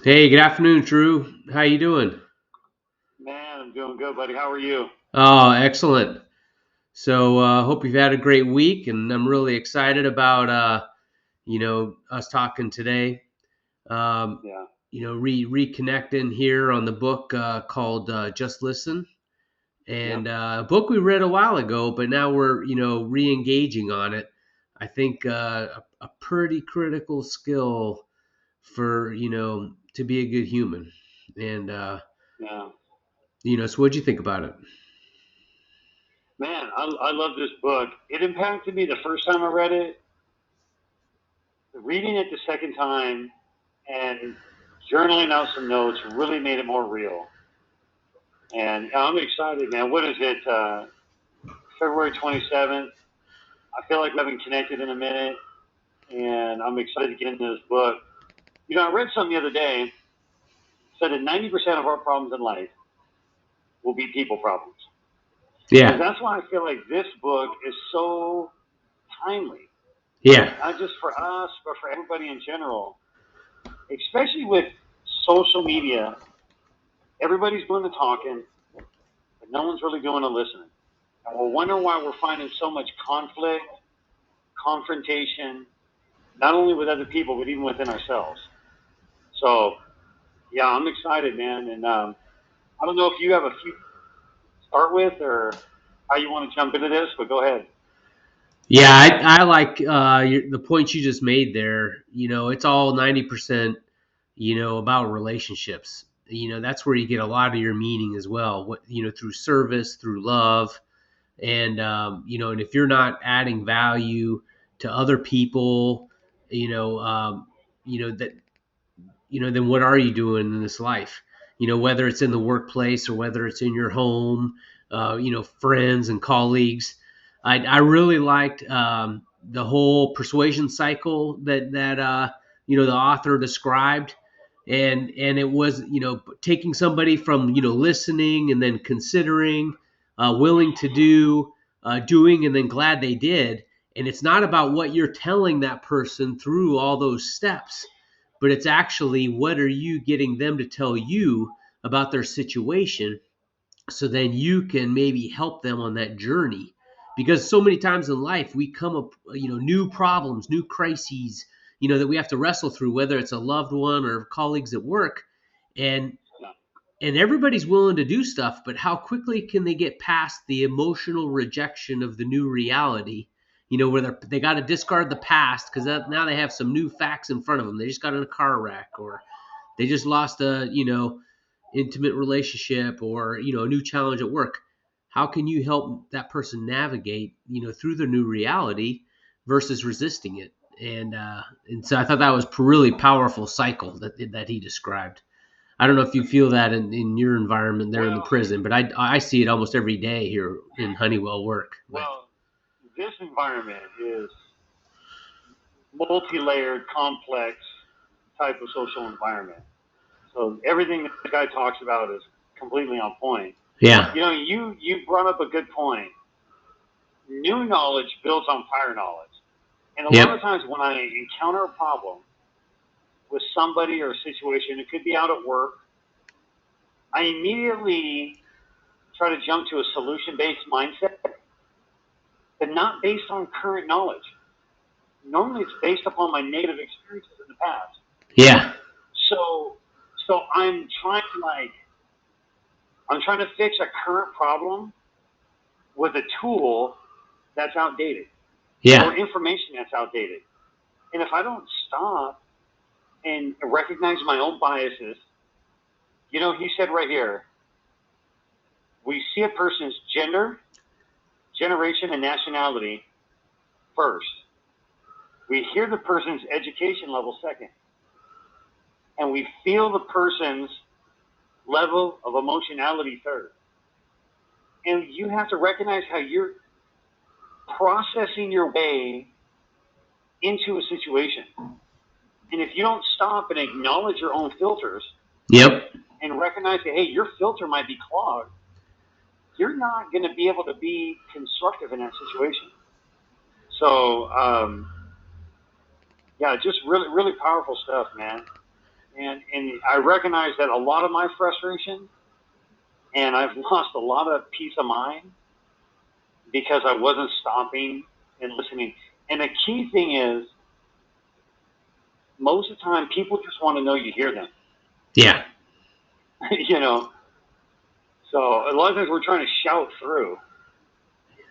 Hey, good afternoon, Drew. How you doing? Man, I'm doing good, buddy. How are you? Oh, excellent. So, hope you've had a great week, and I'm really excited about us talking today. Um, Yeah. reconnecting here on the book called Just Listen, and Yep. a book we read a while ago, but now we're re-engaging on it. I think a pretty critical skill for to be a good human, and Yeah. so what'd you think about it? Man, I love this book. It impacted me the first time I read it. Reading it the second time and journaling out some notes really made it more real. And I'm excited, man. What is it? February 27th. I feel like we haven't connected in a minute, and I'm excited to get into this book. I read something the other day said that 90% of our problems in life will be people problems. And Yeah, that's why I feel like this book is so timely, yeah. not just for us, but for everybody in general, especially with social media. Everybody's doing the talking, but no one's really doing the listening. And we're wondering why we're finding so much conflict, confrontation, not only with other people, but even within ourselves. So, yeah, I'm excited, man. And I don't know if you have a few to start with or how you want to jump into this, but go ahead. Yeah, I like the points you just made there. It's all 90%, about relationships. That's where you get a lot of your meaning as well. What through service, through love, and and if you're not adding value to other people, you know, um, that then what are you doing in this life? Whether it's in the workplace or whether it's in your home, friends and colleagues. I really liked the whole persuasion cycle that the author described, and it was taking somebody from listening and then considering, willing to do, doing, and then glad they did. And it's not about what you're telling that person through all those steps, but it's actually what are you getting them to tell you about their situation, so then you can maybe help them on that journey. Because so many times in life we come up new problems, new crises, that we have to wrestle through, whether it's a loved one or colleagues at work, and Yeah. everybody's willing to do stuff, but how quickly can they get past the emotional rejection of the new reality? Where they got to discard the past because now they have some new facts in front of them. They just got in a car wreck, or they just lost a intimate relationship, or a new challenge at work. How can you help that person navigate through the new reality versus resisting it? And so I thought that was a really powerful cycle that he described. I don't know if you feel that in your environment there in the Well, prison, but I see it almost every day here in Honeywell work. But well, this environment is multi-layered, complex type of social environment. So everything that the guy talks about is completely on point. yeah, You brought up a good point. New knowledge builds on prior knowledge, and a lot of yep, times when I encounter a problem with somebody or a situation, it could be out at work. I immediately try to jump to a solution-based mindset, but not based on current knowledge. Normally, it's based upon my negative experiences in the past. yeah, So, so I'm trying to fix a current problem with a tool that's outdated yeah, or information that's outdated. And if I don't stop and recognize my own biases, he said right here, we see a person's gender, generation, and nationality first. We hear the person's education level second. And we feel the person's level of emotionality third. And you have to recognize how you're processing your way into a situation. And if you don't stop and acknowledge your own filters yep, and recognize that, hey, your filter might be clogged, you're not going to be able to be constructive in that situation. So, yeah, just really, really powerful stuff, man. And I recognize that a lot of my frustration, and I've lost a lot of peace of mind because I wasn't stopping and listening. And the key thing is, most of the time, people just want to know you hear them. Yeah. You know, so a lot of times we're trying to shout through,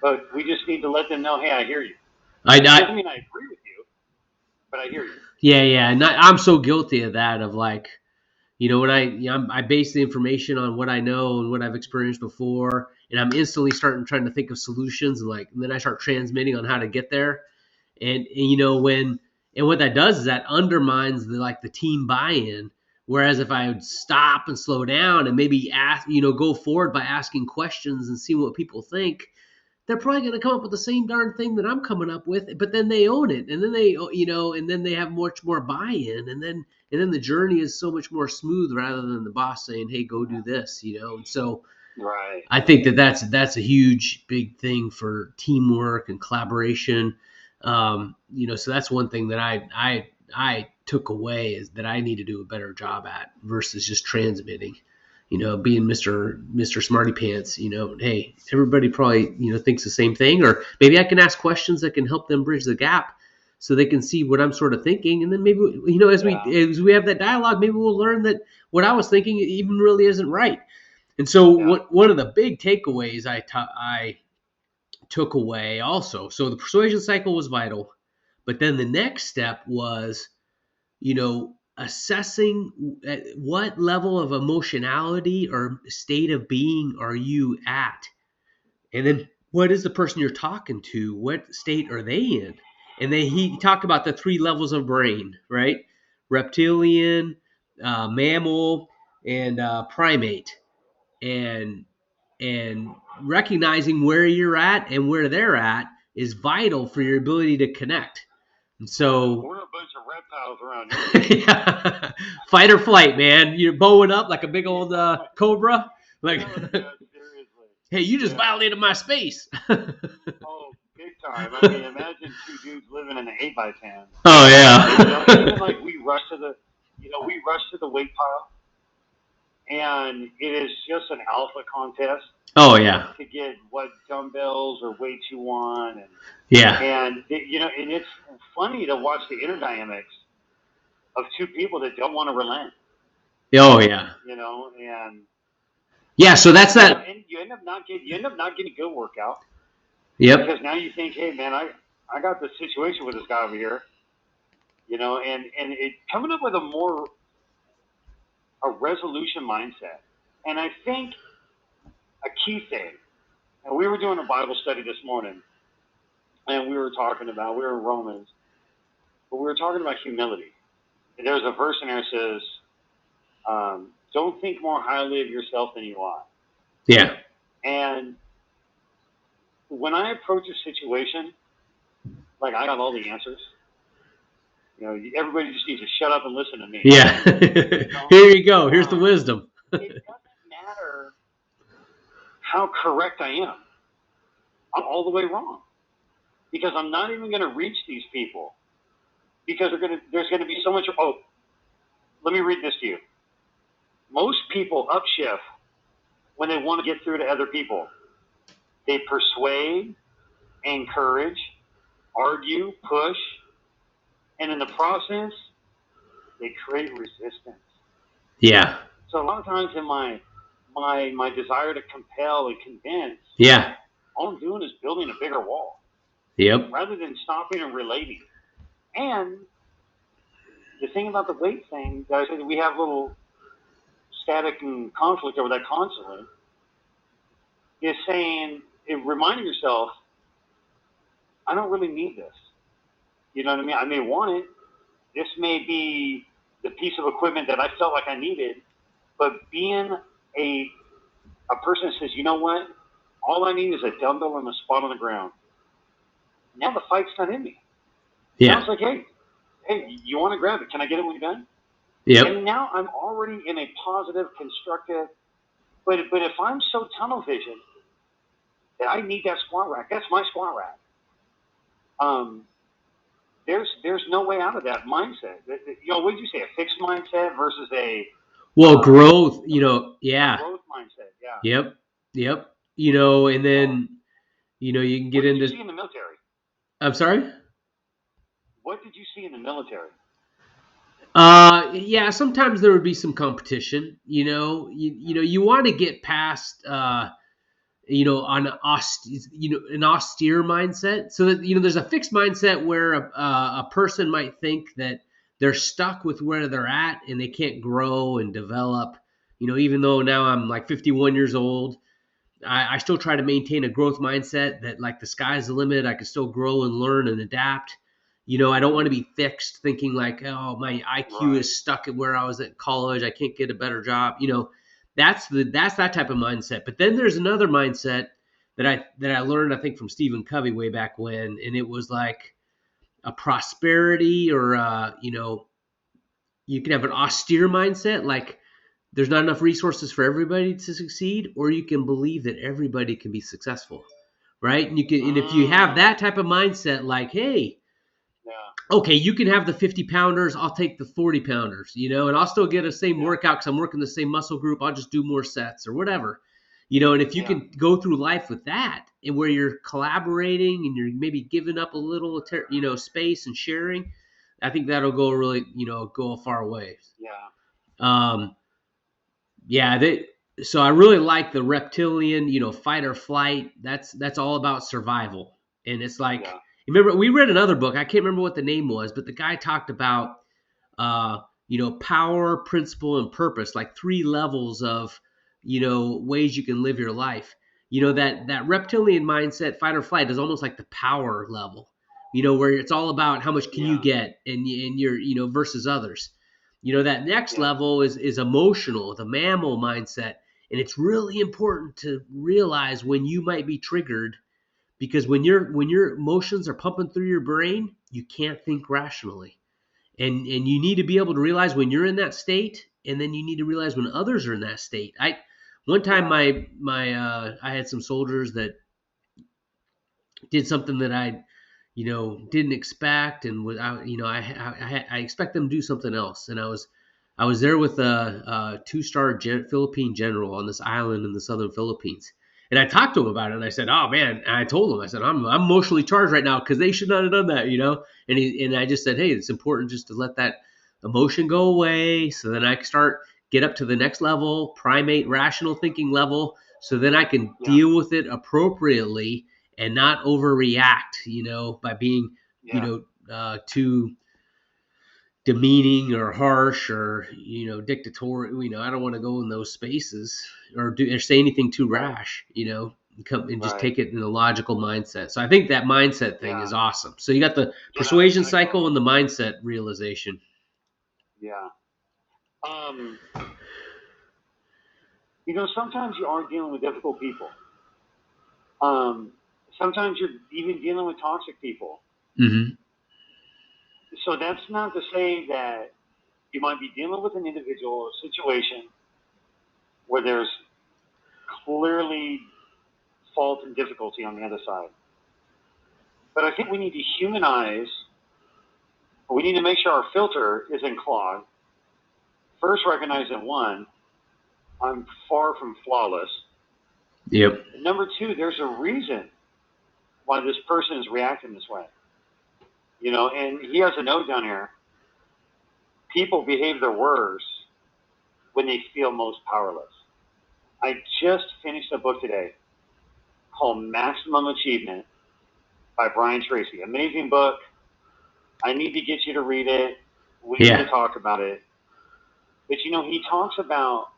but we just need to let them know, hey, I hear you. It doesn't mean I agree with you, but I hear you. Yeah. And I'm so guilty of that, of like, you know, when I base the information on what I know and what I've experienced before, and I'm instantly trying to think of solutions, and then I start transmitting on how to get there. And you know, what that does is that undermines the team buy-in. Whereas if I would stop and slow down and maybe go forward by asking questions and see what people think, they're probably going to come up with the same darn thing that I'm coming up with, but then they own it, and then they have much more buy-in, and then the journey is so much more smooth rather than the boss saying, "Hey, go do this," And so, right. I think that's a huge big thing for teamwork and collaboration. So that's one thing that I took away, is that I need to do a better job at versus just transmitting. Being Mr. Smarty Pants, hey, everybody probably, thinks the same thing, or maybe I can ask questions that can help them bridge the gap so they can see what I'm sort of thinking. And then maybe, as we have that dialogue, maybe we'll learn that what I was thinking even really isn't right. And so one of the big takeaways I took away also, so the persuasion cycle was vital, but then the next step was, assessing at what level of emotionality or state of being are you at, and then what is the person you're talking to, what state are they in. And then he talked about the 3 levels of brain, right? Reptilian, mammal, and primate. And recognizing where you're at and where they're at is vital for your ability to connect. And so we're a bunch of reptiles around here. Yeah. Fight or flight, man. You're bowing up like a big old cobra. Like, seriously. Hey, you just violated my space. Oh, big time. I mean, imagine 2 dudes living in an 8x10. Oh yeah. Even like we rush to the weight pile, and it is just an alpha contest. Oh yeah. To get what dumbbells or weights you want, and and it's funny to watch the inner dynamics of 2 people that don't want to relent. Oh yeah. And yeah. So that's that. And you end up not getting a good workout. Yep. Because now you think, hey man, I got this situation with this guy over here. And it coming up with a resolution mindset. And I think a key thing, and we were doing a Bible study this morning, and we were in Romans, but we were talking about humility. And there's a verse in there that says, don't think more highly of yourself than you ought. Yeah. And when I approach a situation, like I got all the answers. Everybody just needs to shut up and listen to me. Yeah. Here you go. Here's the wisdom. It doesn't matter how correct I am. I'm all the way wrong. Because I'm not even going to reach these people. Because there's going to be so much. Oh, let me read this to you. Most people upshift when they want to get through to other people. They persuade, encourage, argue, push, and in the process, they create resistance. Yeah. So a lot of times in my desire to compel and convince, all I'm doing is building a bigger wall. Yep. Rather than stopping and relating. And the thing about the weight thing, guys, is we have little static and conflict over that constantly, is reminding yourself, I don't really need this. You know what I mean? I may want it. This may be the piece of equipment that I felt like I needed, but being a person that says, you know what? All I need is a dumbbell and a spot on the ground. Now the fight's not in me. Yeah. Now it's like, hey, you want to grab it? Can I get it when you're done? Yep. And now I'm already in a positive, constructive. But if I'm so tunnel vision that I need that squat rack, that's my squat rack. there's no way out of that mindset. What did you say? A fixed mindset versus a growth, a yeah. growth mindset. Yeah. Yep. Yep. And Oh, then, you can what get did you into, see in the military? I'm sorry? What did you see in the military? Yeah, sometimes there would be some competition, you want to get past, on an austere mindset. So that there's a fixed mindset where a person might think that they're stuck with where they're at and they can't grow and develop. Even though now I'm like 51 years old, I still try to maintain a growth mindset that like the sky's the limit. I can still grow and learn and adapt. I don't want to be fixed thinking like, oh, my IQ Right. is stuck at where I was at college. I can't get a better job. That's that type of mindset. But then there's another mindset that I learned, I think, from Stephen Covey way back when, and it was like a prosperity or you can have an austere mindset, like there's not enough resources for everybody to succeed, or you can believe that everybody can be successful, right? And if you have Mm, that type of mindset, like, hey, yeah. okay, you can have the 50 pounders, I'll take the 40 pounders, and I'll still get the same Yeah. workout because I'm working the same muscle group. I'll just do more sets or whatever. And if you Yeah. can go through life with that, and where you're collaborating and you're maybe giving up a little, space and sharing, I think that'll go really, go a far way. Yeah. Um, yeah, so I really like the reptilian, fight or flight. That's all about survival. And it's like, Yeah. remember, we read another book. I can't remember what the name was, but the guy talked about uh, power, principle, and purpose, like three levels of, ways you can live your life. That reptilian mindset, fight or flight, is almost like the power level, where it's all about how much can you Yeah. get and you're, versus others. That next Yeah. level is emotional, the mammal mindset. And it's really important to realize when you might be triggered, because when your emotions are pumping through your brain, you can't think rationally. And you need to be able to realize when you're in that state, and then you need to realize when others are in that state. One time, Yeah. I had some soldiers that did something that I didn't expect, and was I expect them to do something else. And I was there with a two-star Philippine general on this island in the southern Philippines. And I talked to him about it, and I said, "Oh man!" And I told him, I said, "I'm emotionally charged right now because they should not have done that." And I just said, "Hey, it's important just to let that emotion go away, so then I can start get up to the next level, primate, rational thinking level, so then I can Yeah. deal with it appropriately and not overreact, by being, Yeah. too demeaning or harsh or, dictatorial. I don't want to go in those spaces or do or say anything too Right. rash, come and just Right. take it in a logical mindset." So I think that mindset thing Yeah. is awesome. So you got the Yeah. That was persuasion cycle excellent. and the mindset realization. Yeah. Um, sometimes you are dealing with difficult people. Um, sometimes you're even dealing with toxic people. Mm-hmm. So that's not to say that you might be dealing with an individual or situation where there's clearly fault and difficulty on the other side. But I think we need to humanize, we need to make sure our filter isn't clogged. First, recognize that one, I'm far from flawless. Yep. And number two, there's a reason why this person is reacting this way. And he has a note down here. People behave their worst when they feel most powerless. I just finished a book today called Maximum Achievement by Brian Tracy. Amazing book. I need to get you to read it. We need to Yeah. talk about it. But he talks about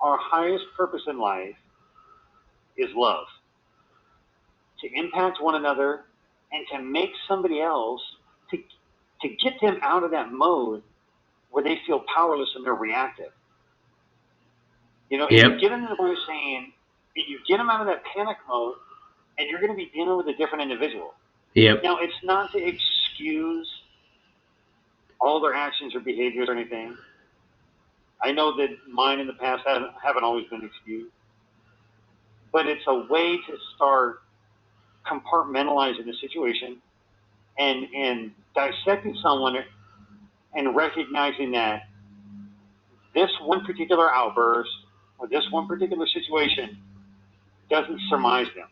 our highest purpose in life is love, to impact one another and to make somebody else, to get them out of that mode where they feel powerless and they're reactive. And you Yep. get them to the point of saying, you get them out of that panic mode, and you're going to be dealing with a different individual. Yep. Now, it's not to excuse all their actions or behaviors or anything. I know that mine in the past haven't always been excused, but it's a way to start compartmentalizing the situation and dissecting someone and recognizing that this one particular outburst or this one particular situation doesn't surmise them.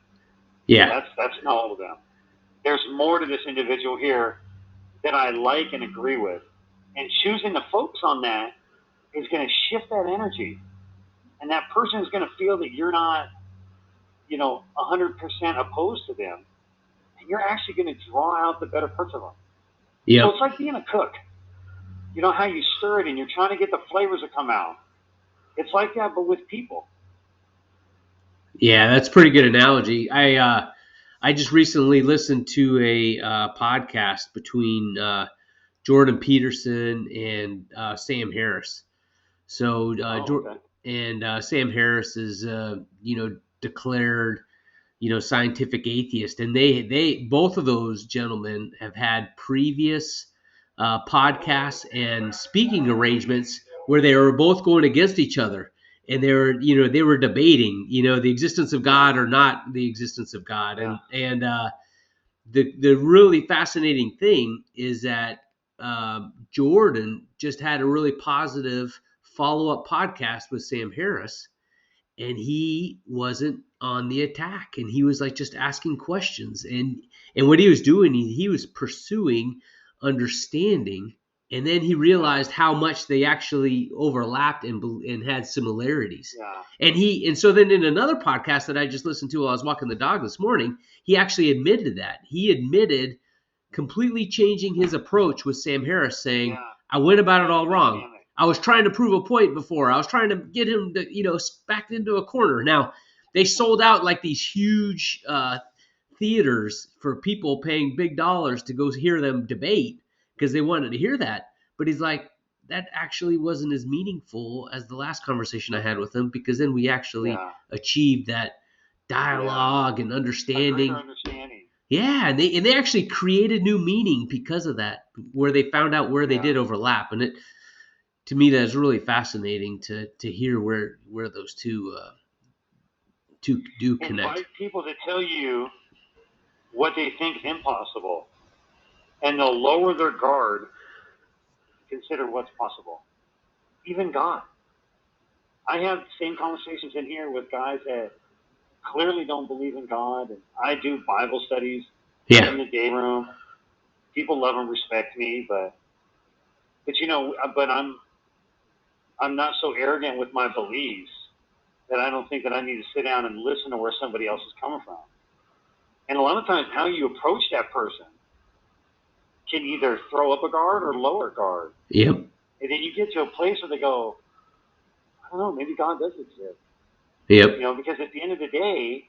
Yeah. That's not all of them. There's more to this individual here that I like and agree with. And choosing to focus on that is going to shift that energy. And that person is going to feel that you're not, 100% opposed to them. And you're actually going to draw out the better parts of them. Yep. So it's like being a cook. You know how you stir it and you're trying to get the flavors to come out. It's like that, but with people. Yeah, that's a pretty good analogy. I just recently listened to a podcast between Jordan Peterson and Sam Harris. So Okay. and Sam Harris is declared scientific atheist, and they both of those gentlemen have had previous podcasts and speaking arrangements where they were both going against each other, and they were debating the existence of God or not the existence of God. And the really fascinating thing is that Jordan just had a really positive follow-up podcast with Sam Harris, and he wasn't on the attack, and he was like just asking questions, and what he was doing, he was pursuing understanding, and then he realized how much they actually overlapped and had similarities. Yeah. And so then in another podcast that I just listened to while I was walking the dog this morning, he actually admitted that. He admitted completely changing his approach with Sam Harris, saying, I went about it all wrong. I was trying to prove a point before. I was trying to get him to, backed into a corner. Now, they sold out like these huge theaters for people paying big dollars to go hear them debate because they wanted to hear that. But he's like, that actually wasn't as meaningful as the last conversation I had with him, because then we actually achieved that dialogue and understanding. Yeah, and they actually created new meaning because of that, where they found out where they did overlap. And it, to me, that's really fascinating to hear where those two do connect. Invite people to tell you what they think is impossible, and they'll lower their guard to consider what's possible. Even God. I have the same conversations in here with guys that clearly don't believe in God, and I do Bible studies in the day room. People love and respect me, but I'm not so arrogant with my beliefs that I don't think that I need to sit down and listen to where somebody else is coming from. And a lot of times how you approach that person can either throw up a guard or lower a guard. Yep. And then you get to a place where they go, I don't know, maybe God does exist. Yep. Because at the end of the day,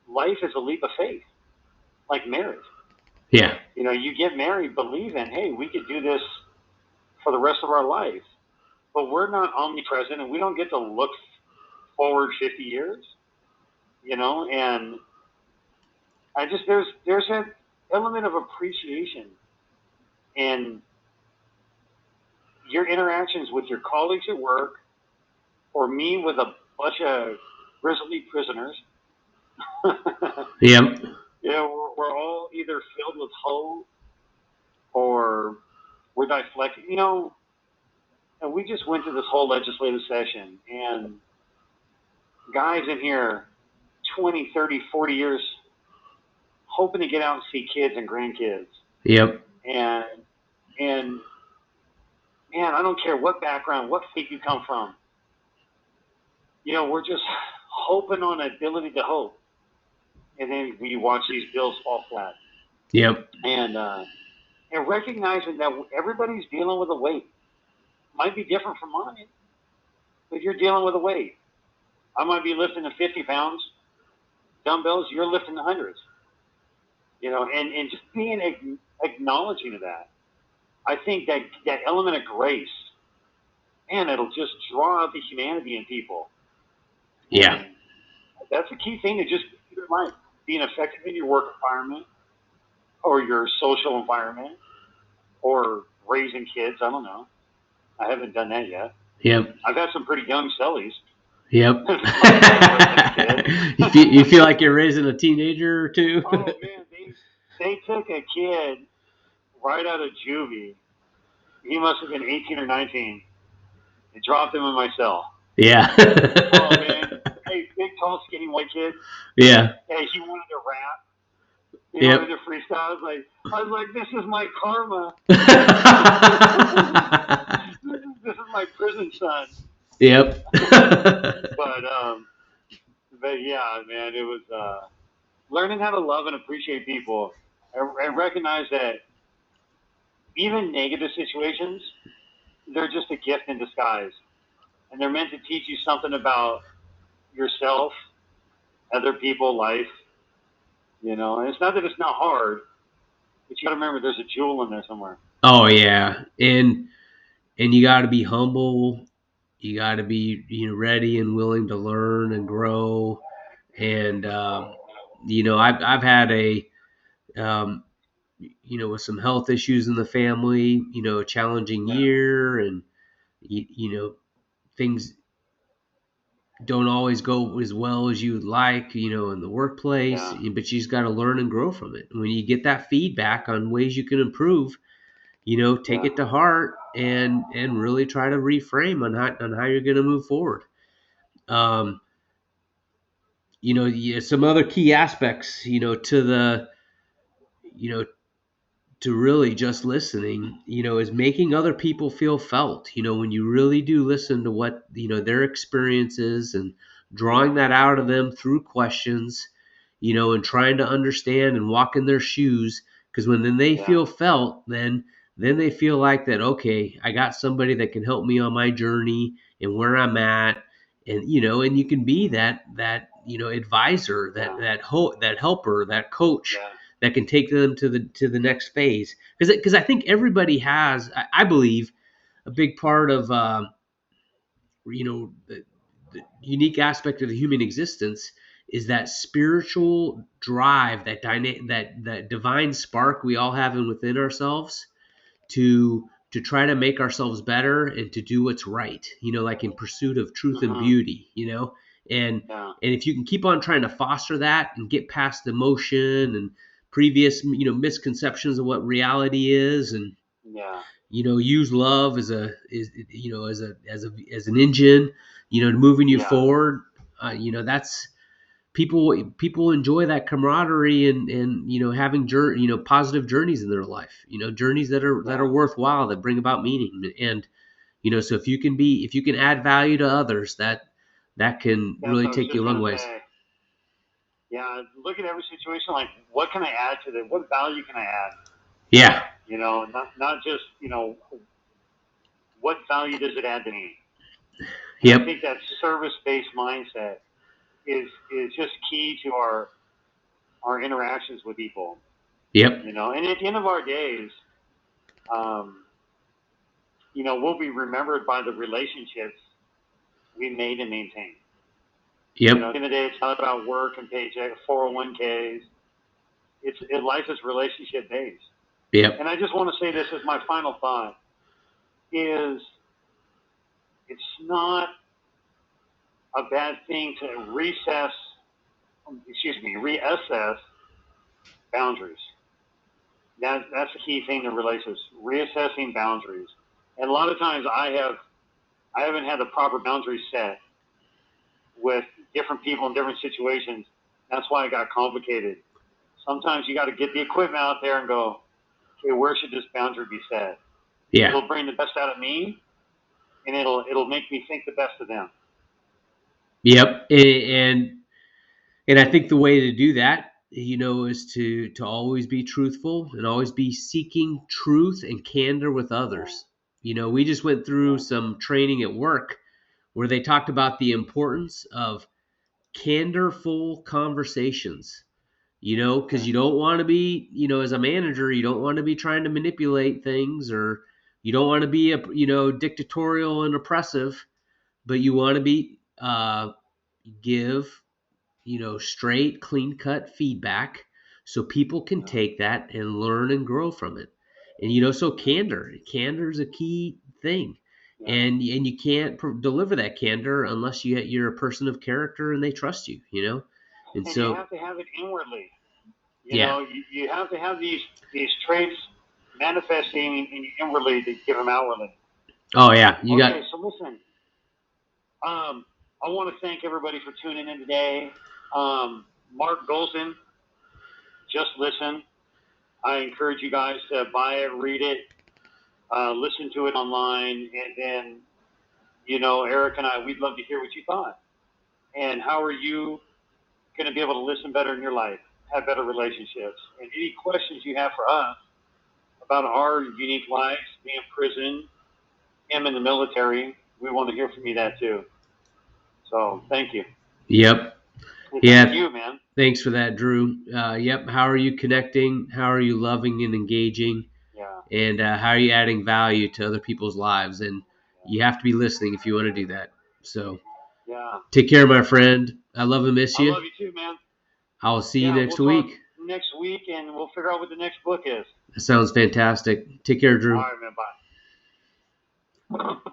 life is a leap of faith, like marriage. Yeah. You get married believing, hey, we could do this for the rest of our life. But we're not omnipresent, and we don't get to look forward 50 years, and I just, there's an element of appreciation in your interactions with your colleagues at work, or me with a bunch of grizzly prisoners. Yep. We're all either filled with hope or we're deflecting, and we just went through this whole legislative session, and guys in here 20, 30, 40 years hoping to get out and see kids and grandkids. Yep. And man, I don't care what background, what faith you come from. We're just hoping on the ability to hope. And then we watch these bills fall flat. Yep. And recognizing that everybody's dealing with a weight. Might be different from mine, but you're dealing with a weight. I might be lifting the 50 pounds dumbbells, you're lifting the hundreds. And just being acknowledging of that. I think that element of grace, man, it'll just draw out the humanity in people. Yeah. And that's a key thing to just keep in mind. Being effective in your work environment or your social environment or raising kids. I don't know. I haven't done that yet. Yep. I've had some pretty young sellies. Yep. you feel like you're raising a teenager or two? Oh man, they took a kid right out of juvie. He must have been 18 or 19. They dropped him in my cell. Yeah. Oh, man. Hey, big, tall, skinny white kid. Yeah. Hey, he wanted to rap. He Yep. wanted to freestyle. I was like, this is my karma. This is my prison son. Yep. But yeah, man, it was learning how to love and appreciate people and recognize that even negative situations, they're just a gift in disguise, and they're meant to teach you something about yourself, other people, life. And it's not that it's not hard, but you got to remember there's a jewel in there somewhere. Oh yeah, and you got to be humble. You got to be ready and willing to learn and grow. And I've had um, with some health issues in the family, a challenging year, and things don't always go as well as you would like, in the workplace. Yeah. But you just got to learn and grow from it. And when you get that feedback on ways you can improve, take it to heart and really try to reframe on how you're going to move forward. Some other key aspects, to the, you know, to really just listening, is making other people feel felt. When you really do listen to what, their experience is, and drawing that out of them through questions, and trying to understand and walk in their shoes. Because then they feel felt, then they feel like that, okay, I got somebody that can help me on my journey and where I'm at. And, and you can be that advisor, that helper, that coach, that can take them to the next phase. Because I think everybody has, I believe, a big part of the unique aspect of the human existence is that spiritual drive, that divine spark we all have within ourselves to try to make ourselves better and to do what's right, like in pursuit of truth and beauty, and if you can keep on trying to foster that and get past emotion and previous misconceptions of what reality is, and use love as an engine, moving you forward. That's people enjoy that camaraderie and having positive journeys in their life, journeys that are worthwhile, that bring about meaning. And so if you can add value to others, that can really take you a long ways. Yeah, look at every situation like, what can I add to this? What value can I add? Yeah. Not just, what value does it add to me? Yep. I think that service-based mindset is just key to our interactions with people. Yep. And at the end of our days, we'll be remembered by the relationships we made and maintained. Yep. In the day, it's not about work and paycheck, 401ks. Life is relationship based. Yep. And I just want to say this as my final thought: is it's not a bad thing to reassess boundaries. That's the key thing in relationships: reassessing boundaries. And a lot of times, I haven't had the proper boundaries set with different people in different situations. That's why it got complicated. Sometimes you got to get the equipment out there and go, okay, where should this boundary be set? Yeah. It'll bring the best out of me, and it'll make me think the best of them. Yep. And I think the way to do that, is to always be truthful and always be seeking truth and candor with others. We just went through some training at work where they talked about the importance of candorful conversations, because you don't want to be, as a manager, you don't want to be trying to manipulate things, or you don't want to be, dictatorial and oppressive, but you want to be, give, straight, clean cut feedback so people can take that and learn and grow from it. And, so candor is a key thing. And you can't deliver that candor unless you're a person of character and they trust you, And so you have to have it inwardly. You have to have these traits manifesting inwardly to give them outwardly. Oh yeah, So listen, I want to thank everybody for tuning in today. Mark Goulston, just listen. I encourage you guys to buy it, read it, listen to it online, and then, Eric and I, we'd love to hear what you thought. And how are you going to be able to listen better in your life, have better relationships? And any questions you have for us about our unique lives, me in prison, him in the military, we want to hear from you that too. So thank you. Yep. And Yeah. thank you, man. Thanks for that, Drew. Yep. How are you connecting? How are you loving and engaging? Yeah. And how are you adding value to other people's lives? And you have to be listening if you want to do that. So Yeah. take care, my friend. I love and miss you. I love you too, man. I'll see you next We'll week. talk next week, and we'll figure out what the next book is. That sounds fantastic. Take care, Drew. All right, man. Bye.